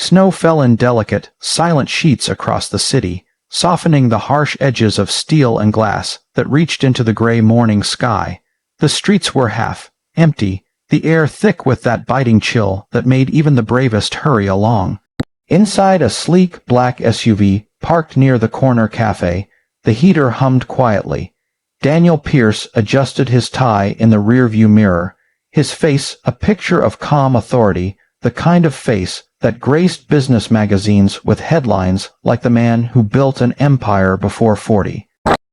Snow fell in delicate, silent sheets across the city, softening the harsh edges of steel and glass that reached into the gray morning sky. The streets were half empty, the air thick with that biting chill that made even the bravest hurry along. Inside a sleek black SUV parked near the corner cafe, the heater hummed quietly. Daniel Pierce adjusted his tie in the rearview mirror, his face a picture of calm authority, the kind of face that graced business magazines with headlines like the man who built an empire before 40.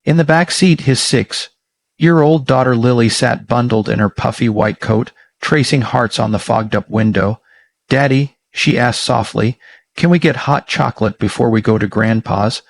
In the back seat, his 6-year-old daughter Lily sat bundled in her puffy white coat, tracing hearts on the fogged-up window. "Daddy," she asked softly, "can we get hot chocolate before we go to Grandpa's?"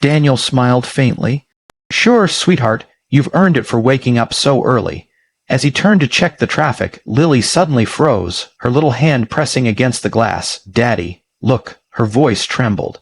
Daniel smiled faintly. "Sure, sweetheart, you've earned it for waking up so early." As he turned to check the traffic, Lily suddenly froze, her little hand pressing against the glass. "Daddy, look." Her voice trembled.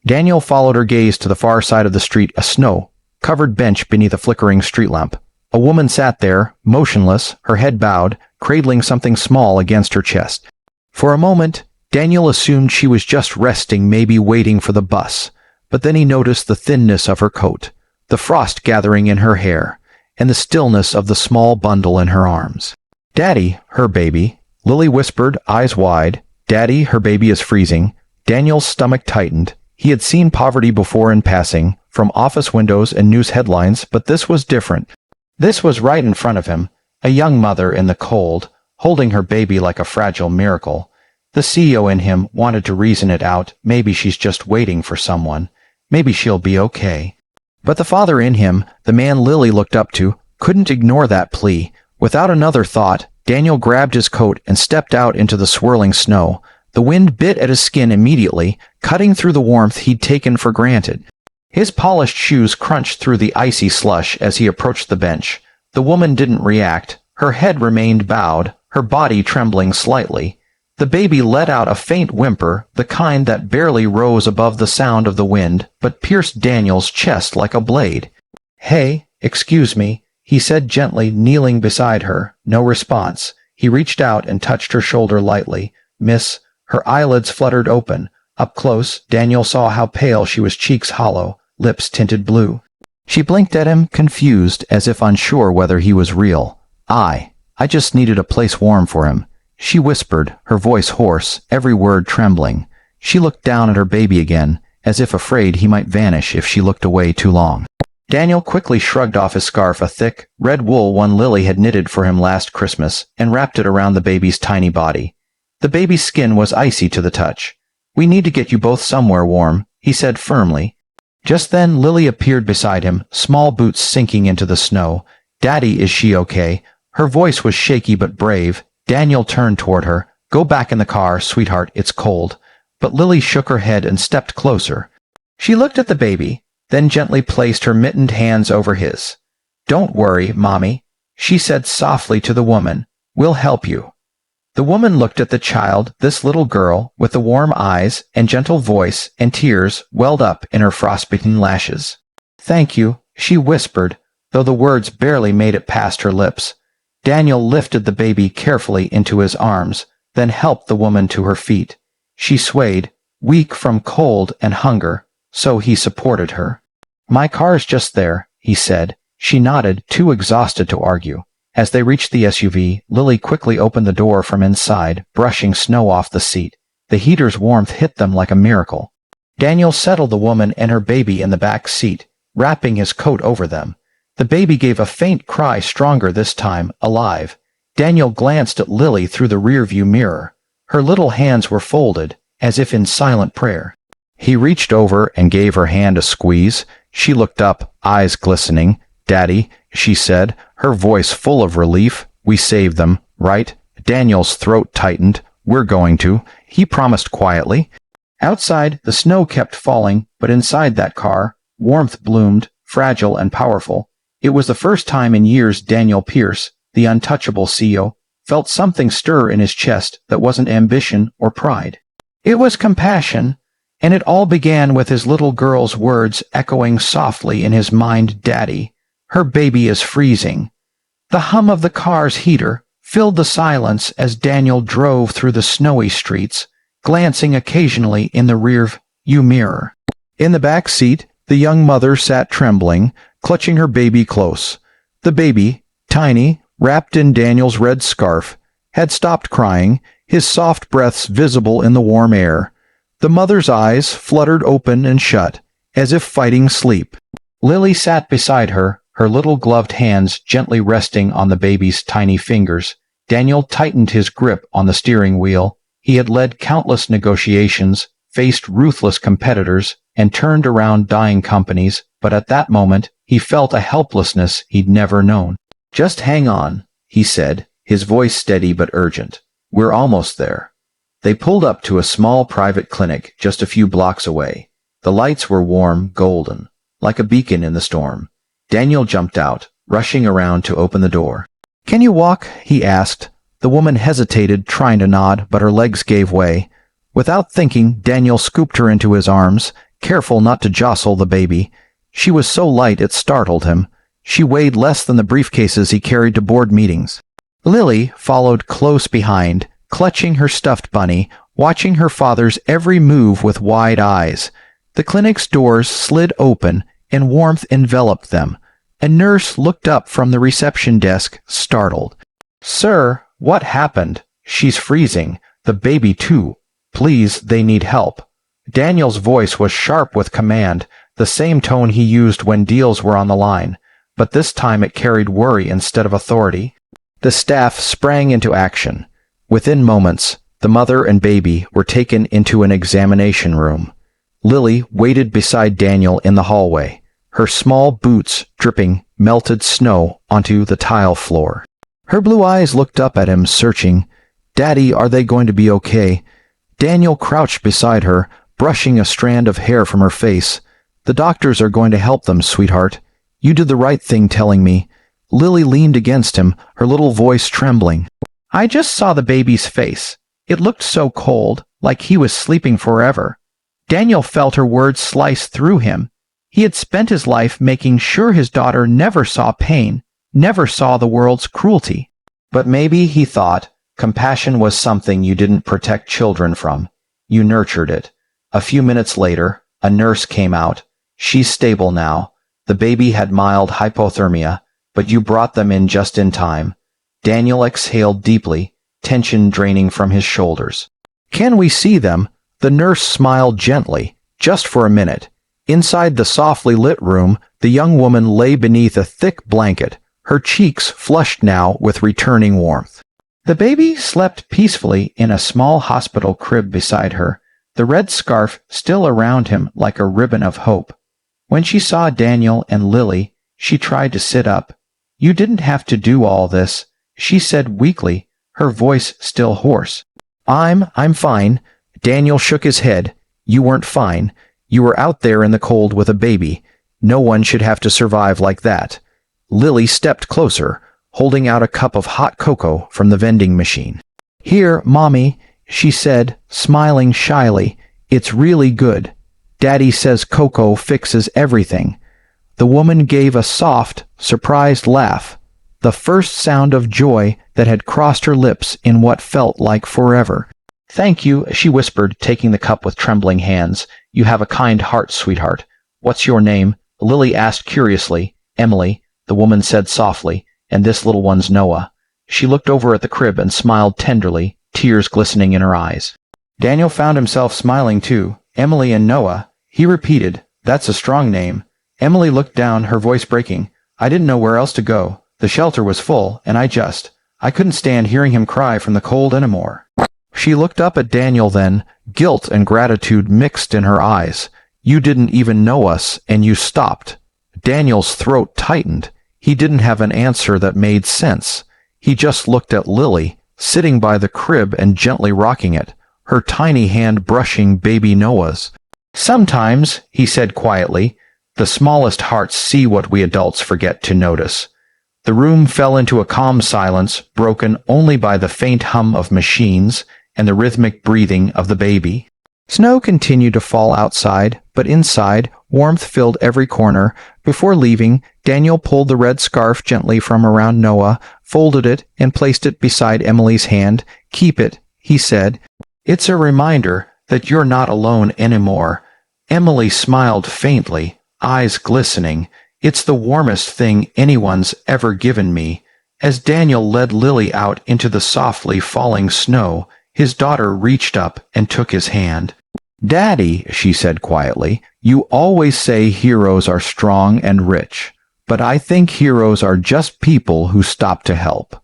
Daniel followed her gaze to the far side of the street, a snow-covered bench beneath a flickering street lamp. A woman sat there, motionless, her head bowed, cradling something small against her chest. For a moment, Daniel assumed she was just resting, maybe waiting for the bus. But then he noticed the thinness of her coat, the frost gathering in her hair, and the stillness of the small bundle in her arms. "Daddy, her baby," Lily whispered, eyes wide. "Daddy, her baby is freezing." Daniel's stomach tightened. He had seen poverty before in passing, from office windows and news headlines, but this was different. This was right in front of him, a young mother in the cold, holding her baby like a fragile miracle. The CEO in him wanted to reason it out. Maybe she's just waiting for someone. Maybe she'll be okay. But the father in him, the man Lily looked up to, couldn't ignore that plea. Without another thought, Daniel grabbed his coat and stepped out into the swirling snow. The wind bit at his skin immediately, cutting through the warmth he'd taken for granted. His polished shoes crunched through the icy slush as he approached the bench. The woman didn't react. Her head remained bowed, her body trembling slightly. The baby let out a faint whimper, the kind that barely rose above the sound of the wind, but pierced Daniel's chest like a blade. "Hey, excuse me," he said gently, kneeling beside her. No response. He reached out and touched her shoulder lightly. "Miss." Her eyelids fluttered open. Up close, Daniel saw how pale she was, cheeks hollow, lips tinted blue. She blinked at him, confused, as if unsure whether he was real. I just needed a place warm for him," she whispered, her voice hoarse, every word trembling. She looked down at her baby again, as if afraid he might vanish if she looked away too long. Daniel quickly shrugged off his scarf, a thick, red wool one Lily had knitted for him last Christmas, and wrapped it around the baby's tiny body. The baby's skin was icy to the touch. "We need to get you both somewhere warm," he said firmly. Just then Lily appeared beside him, small boots sinking into the snow. "Daddy, is she okay?" Her voice was shaky but brave. Daniel turned toward her. "Go back in the car, sweetheart, it's cold." But Lily shook her head and stepped closer. She looked at the baby, then gently placed her mittened hands over his. "Don't worry, Mommy," she said softly to the woman. "We'll help you." The woman looked at the child, this little girl, with the warm eyes and gentle voice, and tears welled up in her frostbitten lashes. "Thank you," she whispered, though the words barely made it past her lips. Daniel lifted the baby carefully into his arms, then helped the woman to her feet. She swayed, weak from cold and hunger, so he supported her. "My car's just there," he said. She nodded, too exhausted to argue. As they reached the SUV, Lily quickly opened the door from inside, brushing snow off the seat. The heater's warmth hit them like a miracle. Daniel settled the woman and her baby in the back seat, wrapping his coat over them. The baby gave a faint cry, stronger this time, alive. Daniel glanced at Lily through the rearview mirror. Her little hands were folded, as if in silent prayer. He reached over and gave her hand a squeeze. She looked up, eyes glistening. "Daddy," she said, her voice full of relief. "We saved them, right?" Daniel's throat tightened. "We're going to," he promised quietly. Outside, the snow kept falling, but inside that car, warmth bloomed, fragile and powerful. It was the first time in years Daniel Pierce, the untouchable CEO, felt something stir in his chest that wasn't ambition or pride. It was compassion, and it all began with his little girl's words echoing softly in his mind, "Daddy, her baby is freezing." The hum of the car's heater filled the silence as Daniel drove through the snowy streets. glancing occasionally in the rear-view mirror. In the back seat, the young mother sat trembling, clutching her baby close. The baby, tiny, wrapped in Daniel's red scarf, had stopped crying, his soft breaths visible in the warm air. The mother's eyes fluttered open and shut, as if fighting sleep. Lily sat beside her, her little gloved hands gently resting on the baby's tiny fingers. Daniel tightened his grip on the steering wheel. He had led countless negotiations, faced ruthless competitors, and turned around dying companies, but at that moment, he felt a helplessness he'd never known. "Just hang on," he said, his voice steady but urgent. "We're almost there." They pulled up to a small private clinic just a few blocks away. The lights were warm, golden, like a beacon in the storm. Daniel jumped out, rushing around to open the door. "Can you walk?" he asked. The woman hesitated, trying to nod, but her legs gave way. Without thinking, Daniel scooped her into his arms, careful not to jostle the baby. She was so light it startled him. She weighed less than the briefcases he carried to board meetings. Lily followed close behind, clutching her stuffed bunny, watching her father's every move with wide eyes. The clinic's doors slid open, and warmth enveloped them. A nurse looked up from the reception desk, startled. "Sir, what happened? She's freezing. The baby, too. Please, they need help." Daniel's voice was sharp with command, the same tone he used when deals were on the line, but this time it carried worry instead of authority. The staff sprang into action. Within moments, the mother and baby were taken into an examination room. Lily waited beside Daniel in the hallway, her small boots dripping melted snow onto the tile floor. Her blue eyes looked up at him, searching. "Daddy, are they going to be okay?" Daniel crouched beside her, brushing a strand of hair from her face. "The doctors are going to help them, sweetheart. You did the right thing telling me." Lily leaned against him, her little voice trembling. "I just saw the baby's face. It looked so cold, like he was sleeping forever." Daniel felt her words slice through him. He had spent his life making sure his daughter never saw pain, never saw the world's cruelty. But maybe, he thought, compassion was something you didn't protect children from. You nurtured it. A few minutes later, a nurse came out. "She's stable now. The baby had mild hypothermia, but you brought them in just in time." Daniel exhaled deeply, tension draining from his shoulders. "Can we see them?" The nurse smiled gently, just for a minute. Inside the softly lit room, the young woman lay beneath a thick blanket, her cheeks flushed now with returning warmth. The baby slept peacefully in a small hospital crib beside her, the red scarf still around him like a ribbon of hope. When she saw Daniel and Lily, she tried to sit up. "You didn't have to do all this," she said weakly, her voice still hoarse. I'm fine." Daniel shook his head. "You weren't fine. You were out there in the cold with a baby. No one should have to survive like that." Lily stepped closer, holding out a cup of hot cocoa from the vending machine. "Here, Mommy," she said, smiling shyly. "It's really good. Daddy says cocoa fixes everything." The woman gave a soft, surprised laugh, the first sound of joy that had crossed her lips in what felt like forever. "Thank you," she whispered, taking the cup with trembling hands. "You have a kind heart, sweetheart." "What's your name?" Lily asked curiously. "Emily," the woman said softly, "and this little one's Noah." She looked over at the crib and smiled tenderly, tears glistening in her eyes. Daniel found himself smiling too. "Emily and Noah," he repeated. "That's a strong name." Emily looked down, her voice breaking. "I didn't know where else to go. The shelter was full, and I couldn't stand hearing him cry from the cold anymore." She looked up at Daniel then, guilt and gratitude mixed in her eyes. "You didn't even know us, and you stopped." Daniel's throat tightened. He didn't have an answer that made sense. He just looked at Lily, sitting by the crib and gently rocking it, her tiny hand brushing baby Noah's. "Sometimes," he said quietly, "the smallest hearts see what we adults forget to notice." The room fell into a calm silence, broken only by the faint hum of machines and the rhythmic breathing of the baby. Snow continued to fall outside, but inside, warmth filled every corner. Before leaving, Daniel pulled the red scarf gently from around Noah, folded it, and placed it beside Emily's hand. "Keep it," he said. It's a reminder that you're not alone anymore." Emily smiled faintly, eyes glistening. "It's the warmest thing anyone's ever given me." As Daniel led Lily out into the softly falling snow, his daughter reached up and took his hand. "Daddy," she said quietly, "you always say heroes are strong and rich, but I think heroes are just people who stop to help."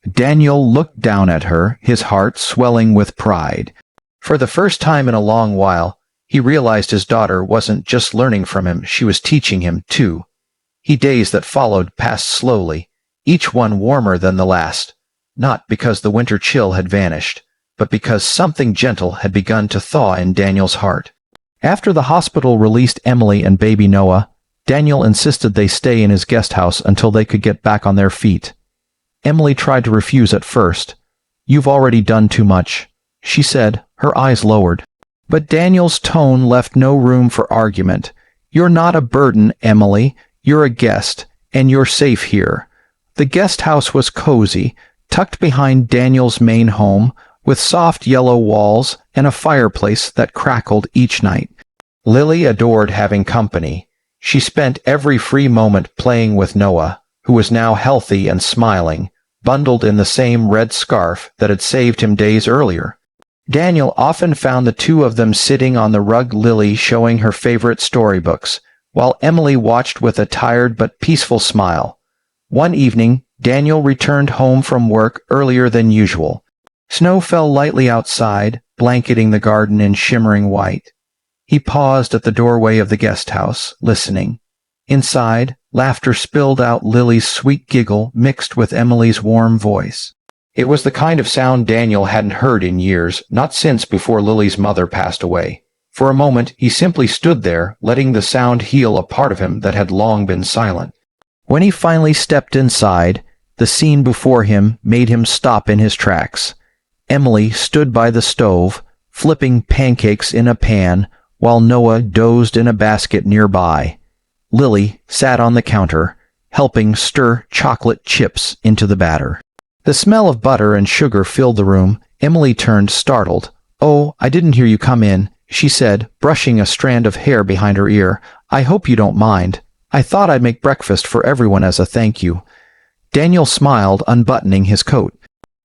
Daniel looked down at her, his heart swelling with pride. For the first time in a long while, he realized his daughter wasn't just learning from him, she was teaching him too. Days that followed passed slowly, each one warmer than the last, not because the winter chill had vanished, but because something gentle had begun to thaw in Daniel's heart. After the hospital released Emily and baby Noah, Daniel insisted they stay in his guest house until they could get back on their feet. Emily tried to refuse at first. "You've already done too much," she said, her eyes lowered. But Daniel's tone left no room for argument. "You're not a burden, Emily. You're a guest, and you're safe here." The guest house was cozy, tucked behind Daniel's main home, with soft yellow walls and a fireplace that crackled each night. Lily adored having company. She spent every free moment playing with Noah, who was now healthy and smiling, bundled in the same red scarf that had saved him days earlier. Daniel often found the two of them sitting on the rug, Lily showing her favorite storybooks, while Emily watched with a tired but peaceful smile. One evening, Daniel returned home from work earlier than usual. Snow fell lightly outside, blanketing the garden in shimmering white. He paused at the doorway of the guest house, listening. Inside, laughter spilled out, Lily's sweet giggle mixed with Emily's warm voice. It was the kind of sound Daniel hadn't heard in years, not since before Lily's mother passed away. For a moment, he simply stood there, letting the sound heal a part of him that had long been silent. When he finally stepped inside, the scene before him made him stop in his tracks. Emily stood by the stove, flipping pancakes in a pan, while Noah dozed in a basket nearby. Lily sat on the counter, helping stir chocolate chips into the batter. The smell of butter and sugar filled the room. Emily turned, startled. "Oh, I didn't hear you come in," she said, brushing a strand of hair behind her ear. "I hope you don't mind. I thought I'd make breakfast for everyone as a thank you." Daniel smiled, unbuttoning his coat.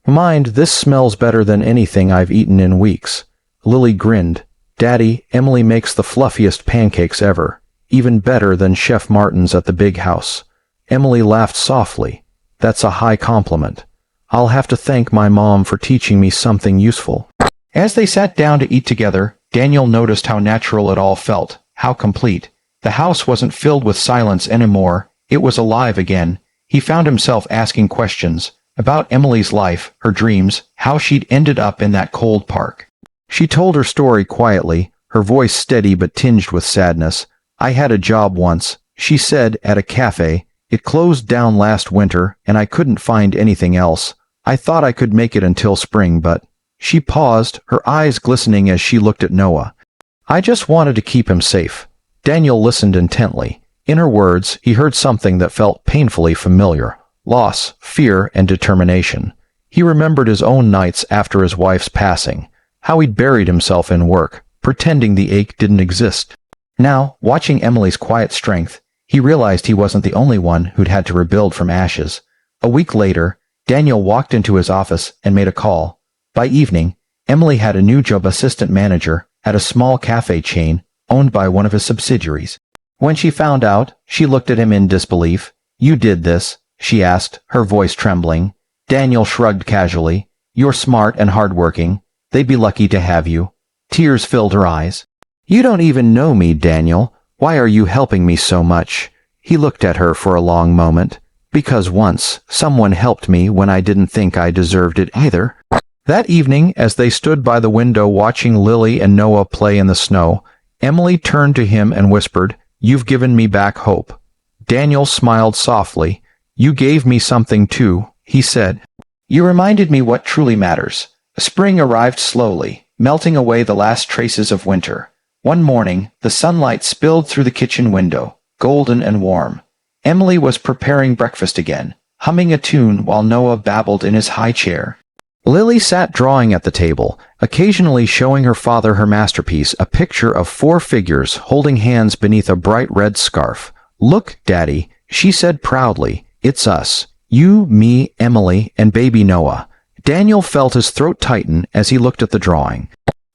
"Mind, this smells better than anything I've eaten in weeks." Lily grinned. "Daddy, Emily makes the fluffiest pancakes ever, even better than Chef Martin's at the big house." Emily laughed softly. "That's a high compliment. I'll have to thank my mom for teaching me something useful." As they sat down to eat together, Daniel noticed how natural it all felt, how complete. The house wasn't filled with silence anymore, it was alive again. He found himself asking questions about Emily's life, her dreams, how she'd ended up in that cold park. She told her story quietly, her voice steady but tinged with sadness. "I had a job once," she said, "at a cafe. It closed down last winter, and I couldn't find anything else. I thought I could make it until spring, but—" She paused, her eyes glistening as she looked at Noah. "I just wanted to keep him safe." Daniel listened intently. In her words, he heard something that felt painfully familiar. Loss, fear, and determination. He remembered his own nights after his wife's passing, how he'd buried himself in work, pretending the ache didn't exist. Now, watching Emily's quiet strength, he realized he wasn't the only one who'd had to rebuild from ashes. A week later, Daniel walked into his office and made a call. By evening, Emily had a new job, assistant manager at a small cafe chain owned by one of his subsidiaries. When she found out, she looked at him in disbelief. "You did this?" she asked, her voice trembling. Daniel shrugged casually. "You're smart and hardworking. They'd be lucky to have you." Tears filled her eyes. "You don't even know me, Daniel. Why are you helping me so much?" He looked at her for a long moment. "Because once, someone helped me when I didn't think I deserved it either." That evening, as they stood by the window watching Lily and Noah play in the snow, Emily turned to him and whispered, "You've given me back hope." Daniel smiled softly. "You gave me something too," he said. "You reminded me what truly matters." Spring arrived slowly, melting away the last traces of winter. One morning, the sunlight spilled through the kitchen window, golden and warm. Emily was preparing breakfast again, humming a tune while Noah babbled in his high chair. Lily sat drawing at the table, occasionally showing her father her masterpiece, a picture of 4 figures holding hands beneath a bright red scarf. "Look, Daddy," she said proudly, "it's us. You, me, Emily, and baby Noah." Daniel felt his throat tighten as he looked at the drawing.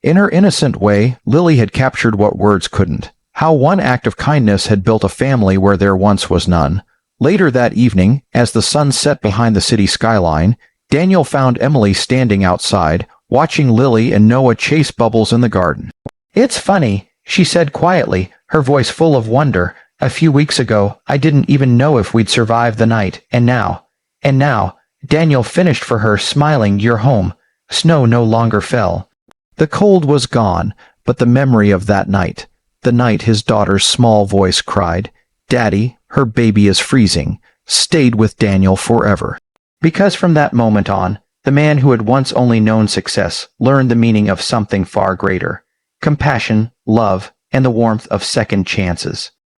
In her innocent way, Lily had captured what words couldn't. How one act of kindness had built a family where there once was none. Later that evening, as the sun set behind the city skyline, Daniel found Emily standing outside, watching Lily and Noah chase bubbles in the garden. "It's funny," she said quietly, her voice full of wonder. "A few weeks ago, I didn't even know if we'd survive the night, and now, Daniel finished for her, smiling, "You're home." Snow no longer fell. The cold was gone, but the memory of that night, the night his daughter's small voice cried, "Daddy, her baby is freezing," stayed with Daniel forever. Because from that moment on, the man who had once only known success learned the meaning of something far greater: compassion, love, and the warmth of second chances.